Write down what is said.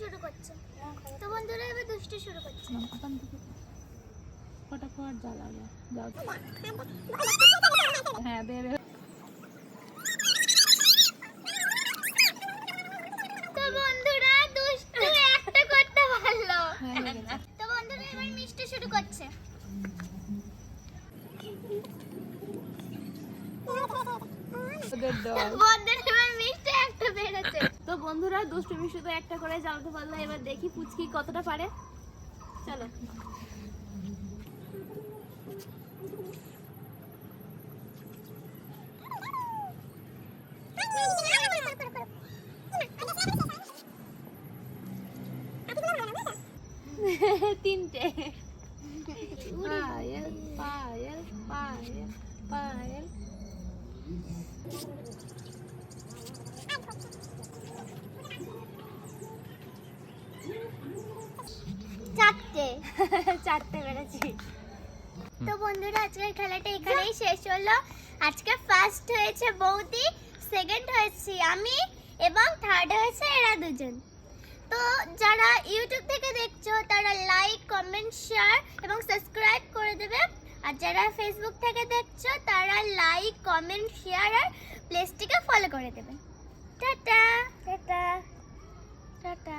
শুরু করছে। তো বন্ধুরা এবার দুষ্টু শুরু করছে। ওখান থেকে ফটাফট জ্বালা যাও। হ্যাঁ দে দে। তো বন্ধুরা দুষ্টু একটা করতে পারলো। তো বন্ধুরা এবার মিষ্টি শুরু করছে। তো বন্ধুরা দুষ্টু মিষ্টি তো একটা করে জ্বালাতে পারলো, এবার দেখি পুচকি কতটা পারে। চলো তিনটে পায়েল পায়েল পায়েল পায়েল চারটে বেড়েছি। তো বন্ধুরা আজকের খেলাটা এখানেই শেষ হলো। আজকে ফার্স্ট হয়েছে বৌদি, সেকেন্ড হয়েছি আমি এবং থার্ড হয়েছে এরা দুজন। তো যারা ইউটিউব থেকে দেখছো তারা লাইক কমেন্ট শেয়ার এবং সাবস্ক্রাইব করে দেবে, আর যারা ফেসবুক থেকে দেখছো তারা লাইক কমেন্ট শেয়ার আর পেজটিকে ফলো করে দেবে। Tata tata tata.